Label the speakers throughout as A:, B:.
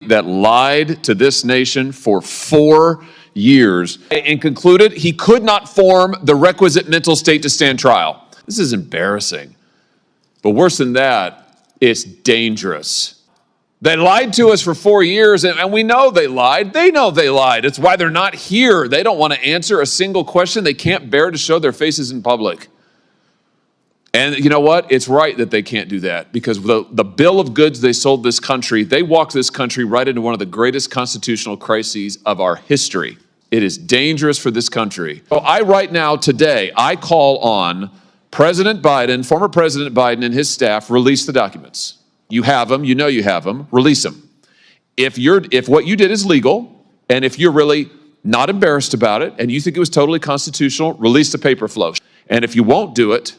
A: that lied to this nation for 4 years and concluded he could not form the requisite mental state to stand trial. This is embarrassing. But worse than that, it's dangerous. They lied to us for 4 years, and we know they lied. They know they lied. It's why they're not here. They don't want to answer a single question. They can't bear to show their faces in public. And you know what? It's right that they can't do that, because the bill of goods they sold this country, they walked this country right into one of the greatest constitutional crises of our history. It is dangerous for this country. So right now, today, I call on President Biden, former President Biden and his staff, release the documents. You have them, you know you have them, release them. If what you did is legal, and if you're really not embarrassed about it, and you think it was totally constitutional, release the paper flow. And if you won't do it,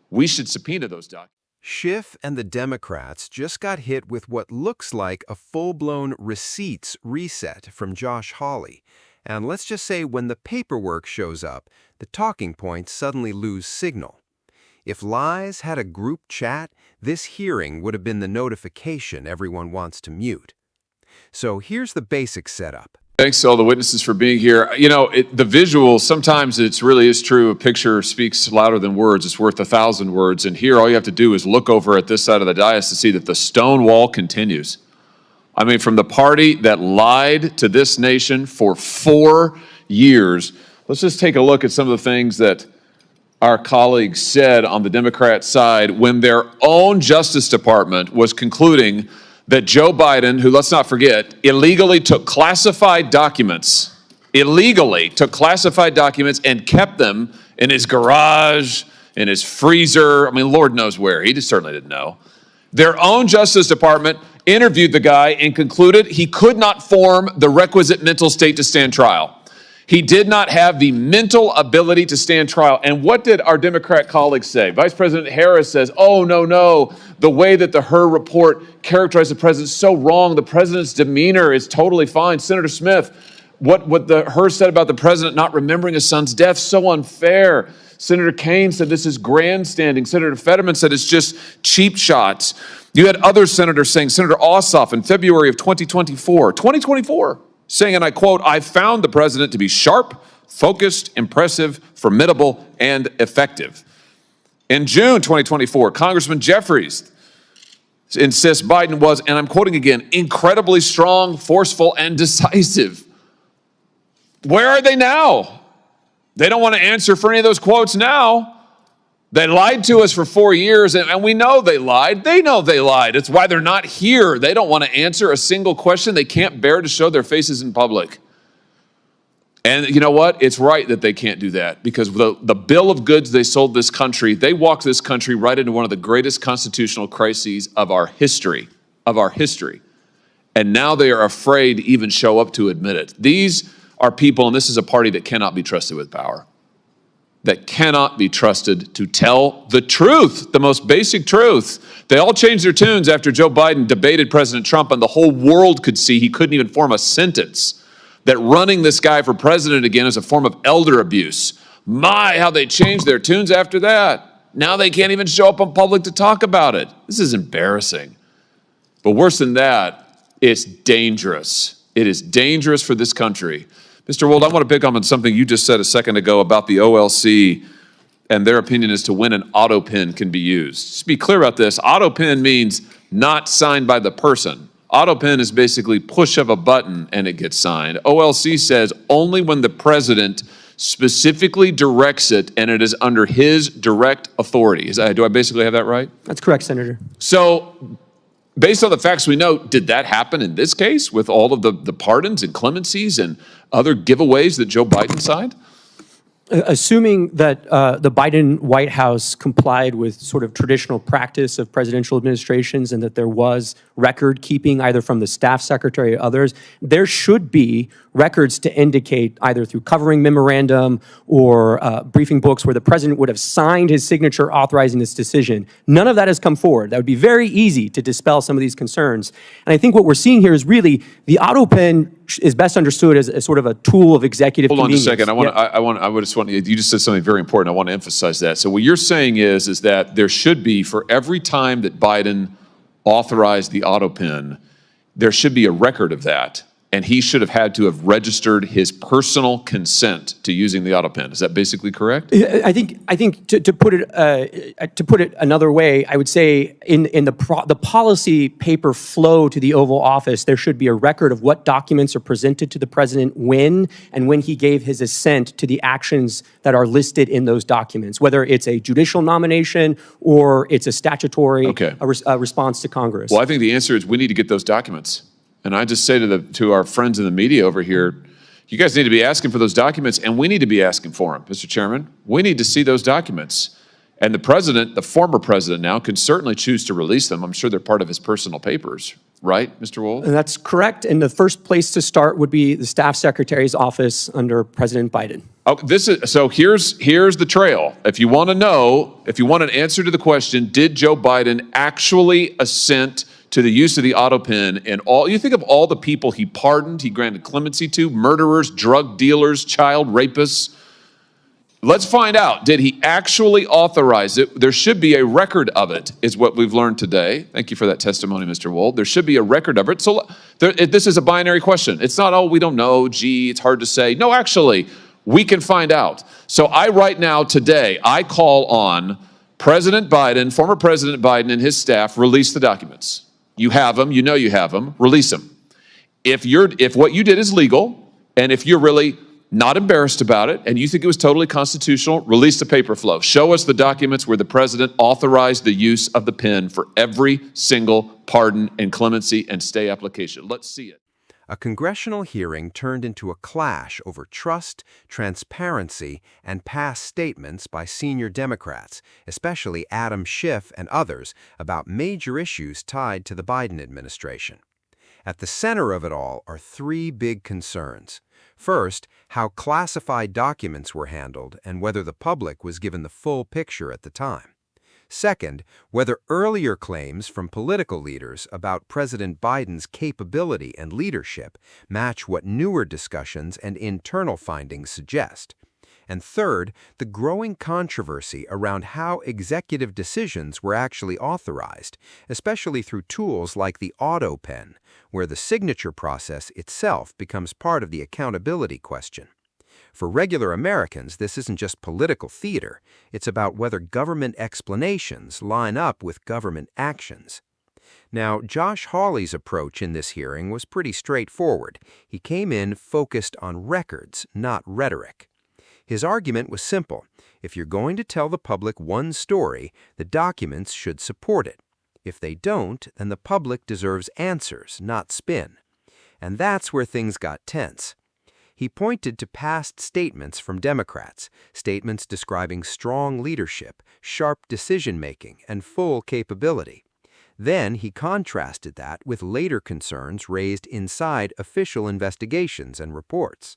A: we should subpoena those documents.
B: Schiff and the Democrats just got hit with what looks like a full-blown receipts reset from Josh Hawley. And let's just say when the paperwork shows up, the talking points suddenly lose signal. If lies had a group chat, this hearing would have been the notification everyone wants to mute. So here's the basic setup.
A: Thanks to all the witnesses for being here. You know, the visual, sometimes it really is true. A picture speaks louder than words. It's worth 1,000 words. And here, all you have to do is look over at this side of the dais to see that the stone wall continues. I mean, from the party that lied to this nation for 4 years, let's just take a look at some of the things that our colleagues said on the Democrat side when their own Justice Department was concluding that Joe Biden, who, let's not forget, illegally took classified documents and kept them in his garage, in his freezer. I mean, Lord knows where. He just certainly didn't know. Their own Justice Department interviewed the guy and concluded he could not form the requisite mental state to stand trial. He did not have the mental ability to stand trial. And what did our Democrat colleagues say? Vice President Harris says, oh, no, the way that the Hur report characterized the president is so wrong. The president's demeanor is totally fine. Senator Smith, what the Hur said about the president not remembering his son's death, so unfair. Senator Kaine said this is grandstanding. Senator Fetterman said it's just cheap shots. You had other senators saying, Senator Ossoff in February of 2024, saying, and I quote, I found the president to be sharp, focused, impressive, formidable, and effective. In June 2024, Congressman Jeffries insists Biden was, and I'm quoting again, incredibly strong, forceful, and decisive. Where are they now? They don't want to answer for any of those quotes now. They lied to us for 4 years, and we know they lied. They know they lied. It's why they're not here. They don't want to answer a single question. They can't bear to show their faces in public. And you know what? It's right that they can't do that, because the bill of goods they sold this country, they walked this country right into one of the greatest constitutional crises of our history. And now they are afraid to even show up to admit it. These are people, and this is a party that cannot be trusted with power, that cannot be trusted to tell the truth, the most basic truth. They all changed their tunes after Joe Biden debated President Trump, and the whole world could see he couldn't even form a sentence, that running this guy for president again is a form of elder abuse. My, how they changed their tunes after that. Now they can't even show up in public to talk about it. This is embarrassing. But worse than that, it's dangerous. It is dangerous for this country. Mr. Wold, I want to pick up on something you just said a second ago about the OLC and their opinion as to when an auto pen can be used. Just be clear about this. Auto pen means not signed by the person. Auto pen is basically push of a button and it gets signed. OLC says only when the president specifically directs it and it is under his direct authority. Do I basically have that right?
C: That's correct, Senator.
A: So, based on the facts we know, did that happen in this case with all of the pardons and clemencies and other giveaways that Joe Biden signed?
C: Assuming that the Biden White House complied with sort of traditional practice of presidential administrations and that there was record keeping either from the staff secretary or others, there should be records to indicate either through covering memorandum or briefing books where the president would have signed his signature authorizing this decision. None of that has come forward. That would be very easy to dispel some of these concerns. And I think what we're seeing here is really the auto pen is best understood as a sort of a tool of executive convenience.
A: Hold on just a second. You just said something very important. I want to emphasize that. So what you're saying is that there should be, for every time that Biden authorized the auto pen, there should be a record of that. And he should have had to have registered his personal consent to using the auto pen. Is that basically correct?
C: I think to put it another way, I would say in the policy paper flow to the Oval Office, there should be a record of what documents are presented to the president when and when he gave his assent to the actions that are listed in those documents, whether it's a judicial nomination or it's a statutory response to Congress.
A: Well, I think the answer is we need to get those documents. And I just say to our friends in the media over here, you guys need to be asking for those documents, and we need to be asking for them, Mr. Chairman. We need to see those documents. And the president, the former president now, can certainly choose to release them. I'm sure they're part of his personal papers, right, Mr. Wold?
C: And that's correct. And the first place to start would be the staff secretary's office under President Biden.
A: Oh, here's the trail. If you want to know, if you want an answer to the question, did Joe Biden actually assent to the use of the auto pen and you think of all the people he pardoned, he granted clemency to, murderers, drug dealers, child rapists. Let's find out, did he actually authorize it? There should be a record of it, is what we've learned today. Thank you for that testimony, Mr. Wold. There should be a record of it. So this is a binary question. It's not, oh, we don't know, gee, it's hard to say. No, actually, we can find out. So right now, today, I call on President Biden, former President Biden and his staff, release the documents. You have them, you know you have them, release them. If what you did is legal, and if you're really not embarrassed about it, and you think it was totally constitutional, release the paper flow. Show us the documents where the president authorized the use of the pen for every single pardon and clemency and stay application. Let's see it.
B: A congressional hearing turned into a clash over trust, transparency, and past statements by senior Democrats, especially Adam Schiff and others, about major issues tied to the Biden administration. At the center of it all are three big concerns. First, how classified documents were handled and whether the public was given the full picture at the time. Second, whether earlier claims from political leaders about President Biden's capability and leadership match what newer discussions and internal findings suggest. And third, the growing controversy around how executive decisions were actually authorized, especially through tools like the auto pen, where the signature process itself becomes part of the accountability question. For regular Americans, this isn't just political theater. It's about whether government explanations line up with government actions. Now, Josh Hawley's approach in this hearing was pretty straightforward. He came in focused on records, not rhetoric. His argument was simple. If you're going to tell the public one story, the documents should support it. If they don't, then the public deserves answers, not spin. And that's where things got tense. He pointed to past statements from Democrats, statements describing strong leadership, sharp decision-making, and full capability. Then he contrasted that with later concerns raised inside official investigations and reports.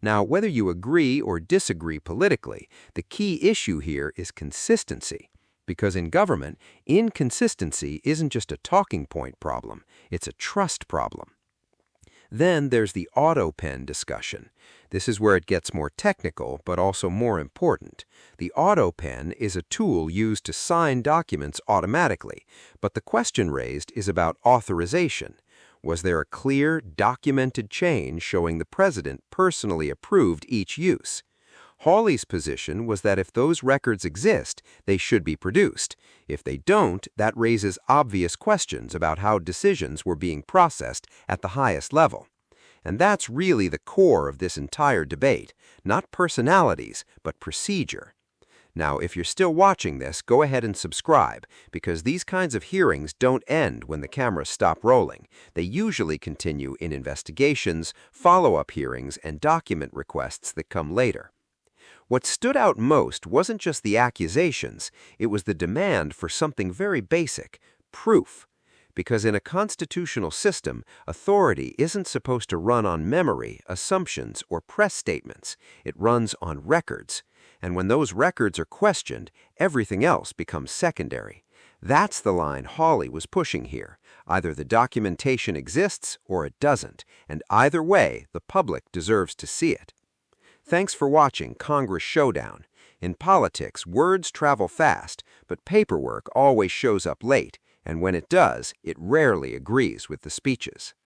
B: Now, whether you agree or disagree politically, the key issue here is consistency. Because in government, inconsistency isn't just a talking point problem, it's a trust problem. Then there's the auto pen discussion. This is where it gets more technical, but also more important. The auto pen is a tool used to sign documents automatically, but the question raised is about authorization. Was there a clear, documented chain showing the president personally approved each use? Hawley's position was that if those records exist, they should be produced. If they don't, that raises obvious questions about how decisions were being processed at the highest level. And that's really the core of this entire debate, not personalities, but procedure. Now, if you're still watching this, go ahead and subscribe, because these kinds of hearings don't end when the cameras stop rolling. They usually continue in investigations, follow-up hearings, and document requests that come later. What stood out most wasn't just the accusations, it was the demand for something very basic, proof. Because in a constitutional system, authority isn't supposed to run on memory, assumptions, or press statements. It runs on records. And when those records are questioned, everything else becomes secondary. That's the line Hawley was pushing here. Either the documentation exists or it doesn't, and either way, the public deserves to see it. Thanks for watching Congress Showdown. In politics, words travel fast, but paperwork always shows up late, and when it does, it rarely agrees with the speeches.